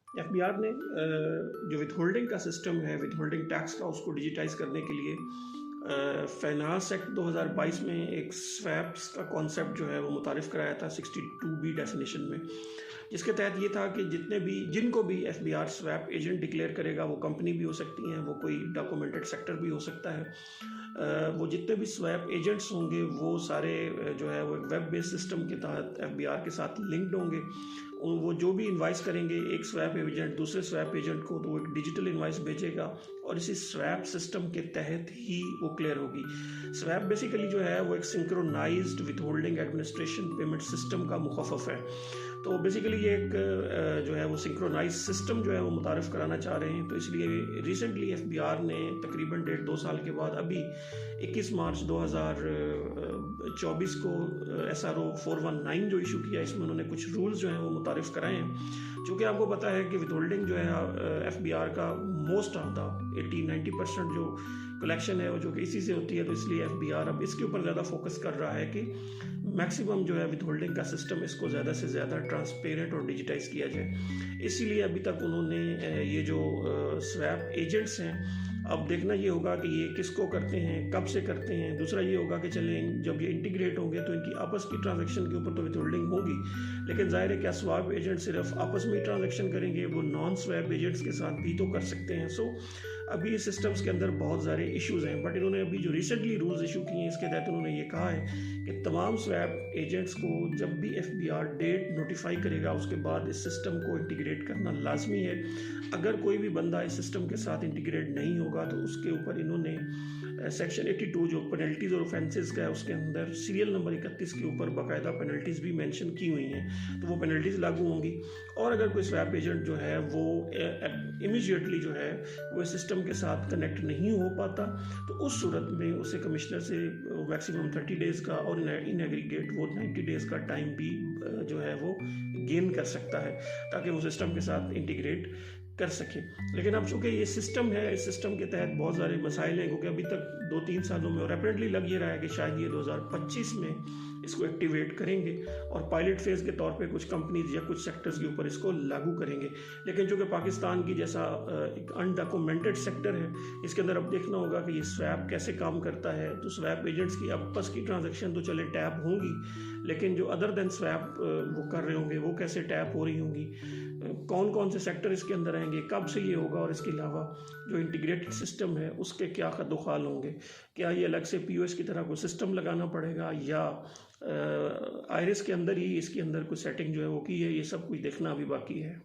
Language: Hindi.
एफबीआर ने जो विथहोल्डिंग का सिस्टम है, विथहोल्डिंग टैक्स का, उसको डिजिटाइज करने के लिए फाइनेंस एक्ट 2022 में एक स्वैप्स का कॉन्सेप्ट जो है वो मुतारिफ़ कराया था 62B डेफिनेशन में, जिसके तहत ये था कि जिनको भी एफबीआर स्वैप एजेंट डिक्लेयर करेगा, वो कंपनी भी हो सकती हैं, वो कोई डॉक्यूमेंटेड सेक्टर भी हो सकता है, वो जितने भी स्वैप एजेंट्स होंगे वो सारे जो है वो एक वेब बेस्ड सिस्टम के तहत एफबीआर के साथ लिंक्ड होंगे। वो जो भी इन्वाइस करेंगे एक स्वैप एजेंट दूसरे स्वैप एजेंट को, तो वो एक डिजिटल इन्वाइस भेजेगा और इसी स्वैप सिस्टम के तहत ही वो क्लियर होगी। स्वैप बेसिकली जो है वो एक सिंक्रोनाइज्ड विथहोल्डिंग एडमिनिस्ट्रेशन पेमेंट सिस्टम का मुखफ़फ़ है। तो बेसिकली ये एक जो है वो सिंक्रोनाइज सिस्टम जो है वो मुतारफ़ कराना चाह रहे हैं। तो इसलिए रिसेंटली एफबीआर ने तकरीबन 1.5-2 साल के बाद अभी 21 मार्च 2024 को SRO 419 जो इशू किया, इसमें उन्होंने कुछ रूल्स जो हैं वो मुतारिफ़ कराए हैं। चूँकि आपको पता है कि विथहोल्डिंग जो है एफबीआर का मोस्ट ऑफ द 80-90% जो कलेक्शन है वो जो कि इसी से होती है, तो इसलिए एफबीआर अब इसके ऊपर ज़्यादा फोकस कर रहा है कि मैक्सिमम जो है विथहोल्डिंग का सिस्टम इसको ज़्यादा से ज़्यादा ट्रांसपेरेंट और डिजिटाइज किया जाए। इसीलिए अभी तक उन्होंने ये जो स्वैप एजेंट्स हैं, अब देखना ये होगा कि ये किसको करते हैं, कब से करते हैं। दूसरा ये होगा कि चलें जब ये इंटीग्रेट होंगे तो इनकी आपस की ट्रांजैक्शन के ऊपर तो विथहोल्डिंग होगी, लेकिन जाहिर है क्या स्वैप एजेंट सिर्फ आपस में ही ट्रांजैक्शन करेंगे, वो नॉन स्वैप एजेंट्स के साथ भी तो कर सकते हैं। सो अभी सिस्टम्स के अंदर बहुत सारे इश्यूज़ हैं, बट इन्होंने अभी जो रिसेंटली रूल्स इशू किए हैं इसके तहत उन्होंने ये कहा है कि तमाम स्वैप एजेंट्स को जब भी एफबीआर डेट नोटिफाई करेगा उसके बाद इस सिस्टम को इंटीग्रेट करना लाजमी है। अगर कोई भी बंदा इस सिस्टम के साथ इंटीग्रेट नहीं होगा तो उसके ऊपर इन्होंने सेक्शन 82 जो पेनल्टीज़ और ऑफेंसेस का है उसके अंदर सीरियल नंबर 31 के ऊपर बाकायदा पेनल्टीज़ भी मेंशन की हुई हैं, तो वो पेनल्टीज़ लागू होंगी। और अगर कोई स्वैप एजेंट जो है वो इमीडिएटली जो है वो सिस्टम के साथ कनेक्ट नहीं हो पाता, तो उस सूरत में उसे कमिश्नर से मैक्सिमम 30 डेज़ का और इन एग्रीगेट वो 90 डेज़ का टाइम भी जो है वो गेन कर सकता है ताकि वो सिस्टम के साथ इंटीग्रेट कर सके। लेकिन अब चूंकि ये सिस्टम है, इस सिस्टम के तहत बहुत सारे मसाइल हैं, क्योंकि अभी तक 2-3 सालों में और रैपिडली लग ये रहा है कि शायद ये 2025 में इसको एक्टिवेट करेंगे और पायलट फेज़ के तौर पे कुछ कंपनीज या कुछ सेक्टर्स के ऊपर इसको लागू करेंगे। लेकिन चूँकि पाकिस्तान की जैसा एक अनडॉक्यूमेंटेड सेक्टर है, इसके अंदर अब देखना होगा कि ये स्वैप कैसे काम करता है। तो स्वैप एजेंट्स की आपस की ट्रांजेक्शन तो चले टैप होंगी, लेकिन जो अदर देन स्वैप वो कर रहे होंगे वो कैसे टैप हो रही होंगी, कौन कौन से सेक्टर इसके अंदर आएंगे, कब से ये होगा, और इसके अलावा जो इंटीग्रेटेड सिस्टम है उसके क्या खदोखाल होंगे। क्या ये अलग से POS की तरह कोई सिस्टम लगाना पड़ेगा या आयरिस के अंदर ही इसके अंदर कुछ सेटिंग जो है वो की है, ये सब कुछ देखना अभी बाकी है।